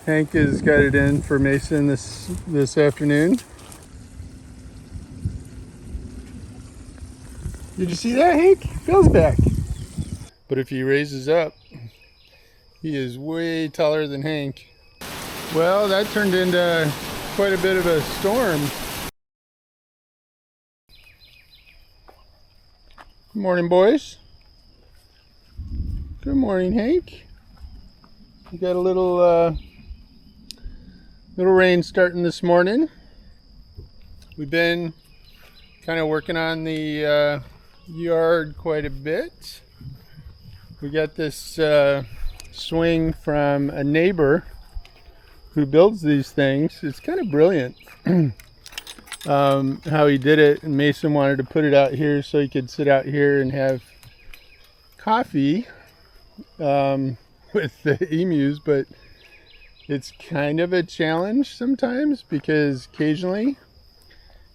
Hank has got it in for Mason this afternoon. Did you see that, Hank? Phil's back. But if he raises up, he is way taller than Hank. Well, that turned into quite a bit of a storm. Good morning, boys. Good morning, Hank. We got a little rain starting this morning. We've been kind of working on the yard quite a bit. We got this swing from a neighbor who builds these things. It's kind of brilliant how he did it. And Mason wanted to put it out here so he could sit out here and have coffee with the emus, but it's kind of a challenge sometimes because occasionally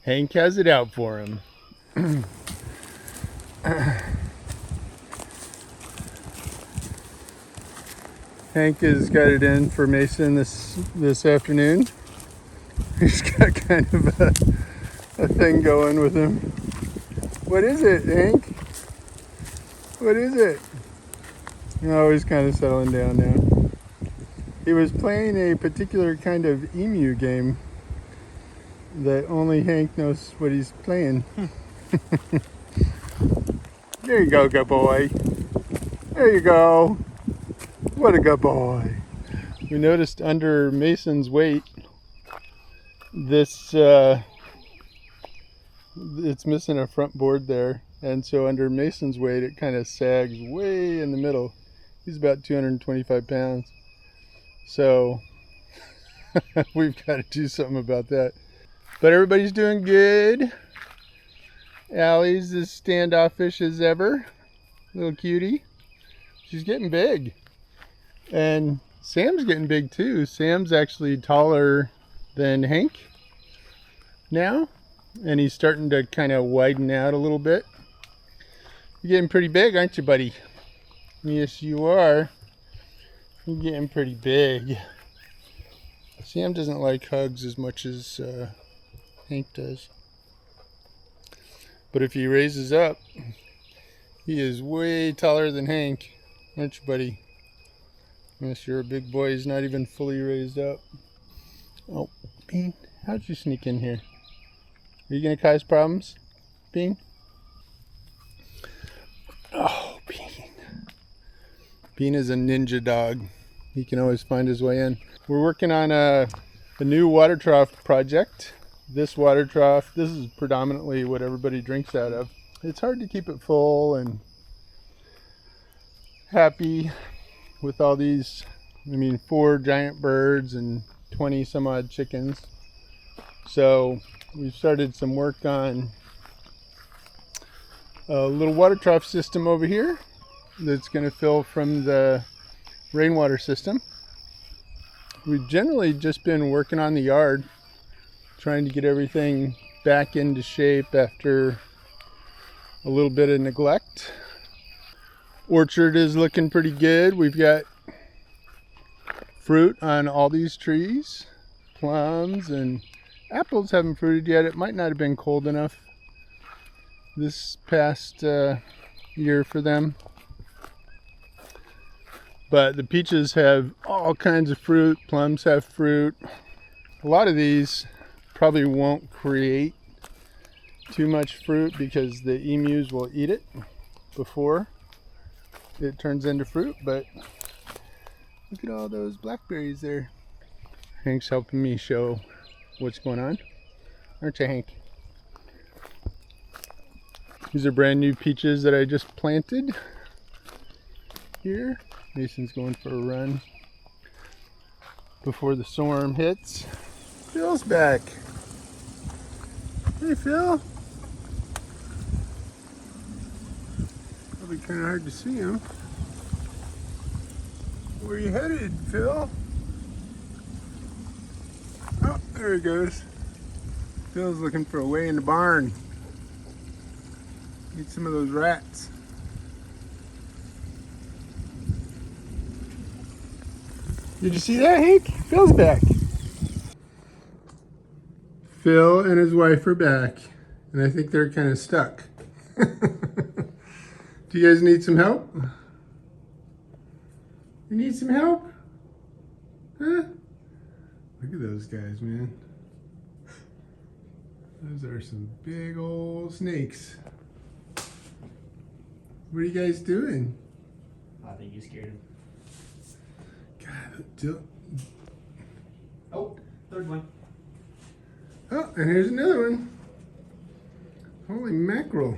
Hank has it out for him. Hank has got it in for Mason this afternoon. He's got kind of a thing going with him. What is it, Hank? What is it? Oh, he's kind of settling down now. He was playing a particular kind of emu game that only Hank knows what he's playing. There you go, good boy. There you go. What a good boy. We noticed under Mason's weight, this it's missing a front board there, and so under Mason's weight it kind of sags way in the middle. He's about 225 pounds, so we've got to do something about that. But everybody's doing good. Allie's as standoffish as ever. Little cutie. She's getting big. And Sam's getting big too. Sam's actually taller than Hank now. And he's starting to kind of widen out a little bit. You're getting pretty big, aren't you, buddy? Yes, you are. You're getting pretty big. Sam doesn't like hugs as much as Hank does. But if he raises up, he is way taller than Hank, aren't you, buddy? Unless you're a big boy, he's not even fully raised up. Oh, Bean, how'd you sneak in here? Are you gonna cause problems, Bean? Oh, Bean. Bean is a ninja dog. He can always find his way in. We're working on a new water trough project. This water trough, this is predominantly what everybody drinks out of. It's hard to keep it full and happy with all these, 4 giant birds and 20 some odd chickens. So we've started some work on a little water trough system over here that's going to fill from the rainwater system. We've generally just been working on the yard, trying to get everything back into shape after a little bit of neglect. Orchard is looking pretty good. We've got fruit on all these trees. Plums and apples haven't fruited yet. It might not have been cold enough this past year for them. But the peaches have all kinds of fruit. Plums have fruit. A lot of these probably won't create too much fruit because the emus will eat it before it turns into fruit. But look at all those blackberries there. Hank's helping me show what's going on, aren't you, Hank? These are brand new peaches that I just planted here. Mason's going for a run before the storm hits. Phil's back. Hey, Phil. Probably kind of hard to see him. Where are you headed, Phil? Oh, there he goes. Phil's looking for a way in the barn. Eat some of those rats. Did you see that, Hank? Phil's back. Phil and his wife are back, and I think they're kind of stuck. Do you guys need some help? You need some help? Huh? Look at those guys, man. Those are some big old snakes. What are you guys doing? I think you scared him. God, oh, third one. oh, and here's another one. Holy mackerel.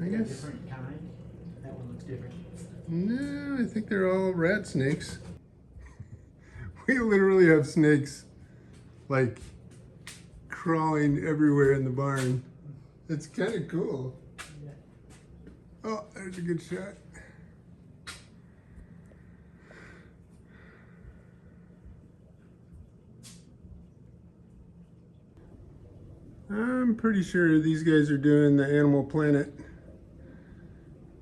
I guess. Different kind. That one looks different. No, I think they're all rat snakes. We literally have snakes like crawling everywhere in the barn. It's kind of cool. Yeah. Oh, there's a good shot. I'm pretty sure these guys are doing the Animal Planet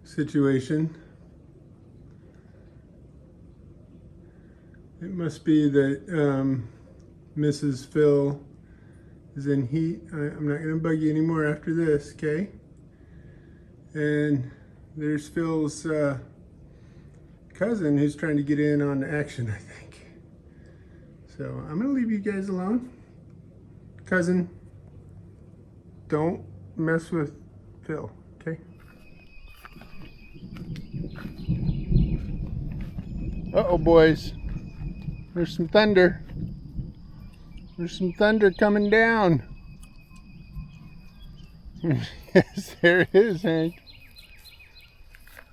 situation. It must be that Mrs. Phil is in heat. I'm not going to bug you anymore after this, okay? And there's Phil's cousin who's trying to get in on action, I think. So I'm going to leave you guys alone. Cousin, don't mess with Phil, okay? Uh-oh, boys. There's some thunder. There's some thunder coming down. Yes, there it is, Hank.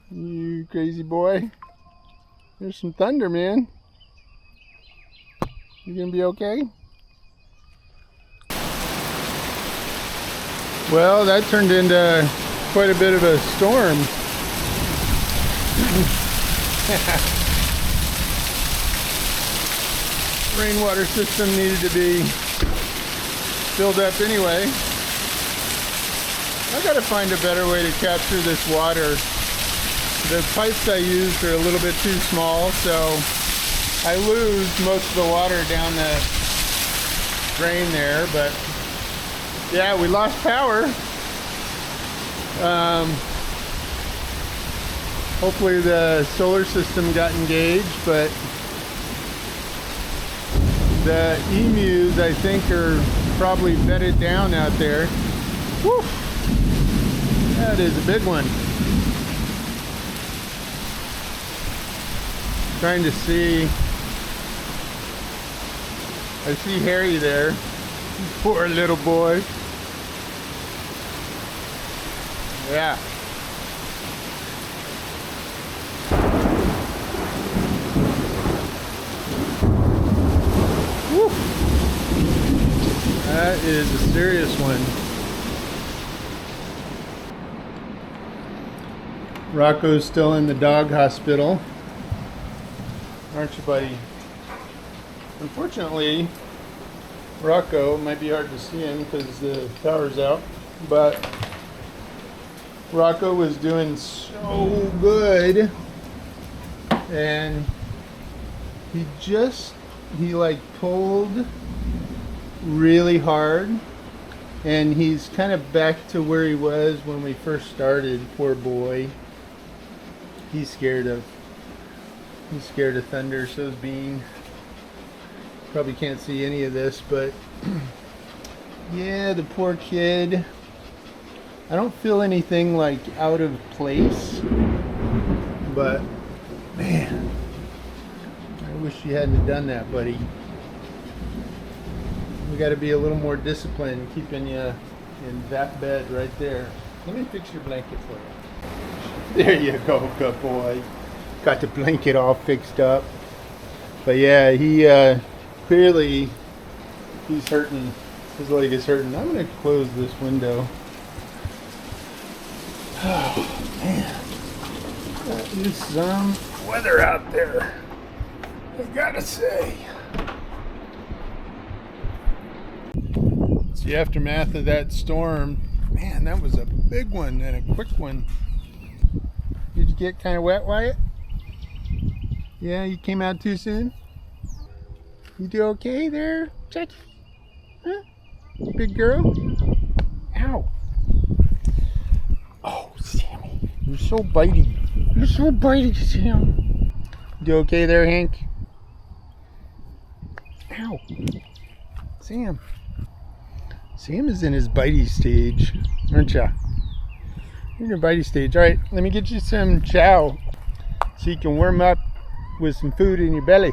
You crazy boy. There's some thunder, man. You gonna be okay? Well, that turned into quite a bit of a storm. Rainwater system needed to be filled up anyway. I gotta find a better way to capture this water. The pipes I used are a little bit too small, so I lose most of the water down the drain there, but yeah, we lost power. Hopefully the solar system got engaged, but the emus, I think, are probably bedded down out there. Woo! That is a big one. Trying to see. I see Harry there. Poor little boy. Yeah. Woo. That is a serious one. Rocco's still in the dog hospital. Aren't you, buddy? Unfortunately, Rocco, it might be hard to see him because the power's out, but Rocco was doing so good, and he like pulled really hard, and he's kind of back to where he was when we first started. Poor boy. He's scared of thunder, so's Bean. Probably can't see any of this, but yeah, the poor kid. I don't feel anything like out of place, but man, I wish you hadn't done that, buddy. We got to be a little more disciplined keeping you in that bed right there. Let me fix your blanket for you. There you go, good boy. Got the blanket all fixed up. But yeah, he clearly he's hurting. His leg is hurting. I'm gonna close this window. Oh man, that is some weather out there, I gotta say. It's the aftermath of that storm. Man, that was a big one and a quick one. Did you get kind of wet, Wyatt? Yeah, you came out too soon? You do okay there, Jackie? Huh? Big girl? Ow. Oh, Sammy. You're so bitey. You're so bitey, Sam. You do okay there, Hank? Ow. Sam. Sam is in his bitey stage, aren't ya? You're in your bitey stage. Alright, let me get you some chow so you can warm up with some food in your belly.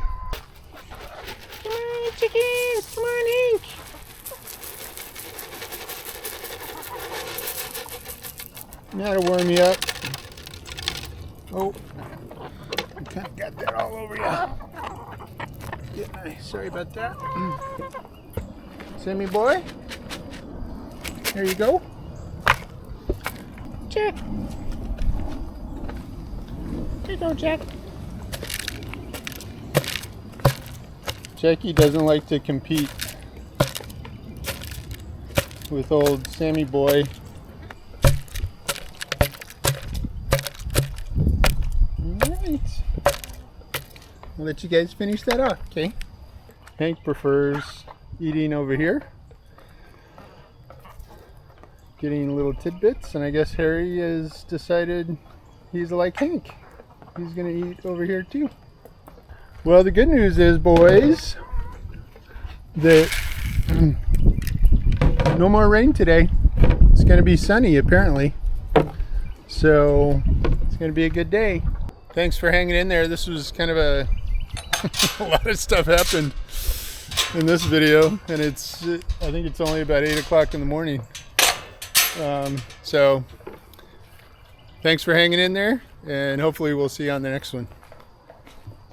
Come on, chickens! Come on, Hank! That'll warm you up. Oh, I kind of got that all over you. Sorry about that. Sammy boy, there you go. Jack. There you go, Jack. Jackie doesn't like to compete with old Sammy boy. Alright. I'll let you guys finish that off, okay? Hank prefers eating over here, getting little tidbits, and I guess Harry has decided he's like Hank. He's gonna eat over here too. Well, the good news is, boys, that no more rain today. It's gonna be sunny apparently, so it's gonna be a good day. Thanks for hanging in there. This was kind of a lot of stuff happened in this video, and I think it's only about 8 o'clock in the morning. So thanks for hanging in there, and hopefully we'll see you on the next one.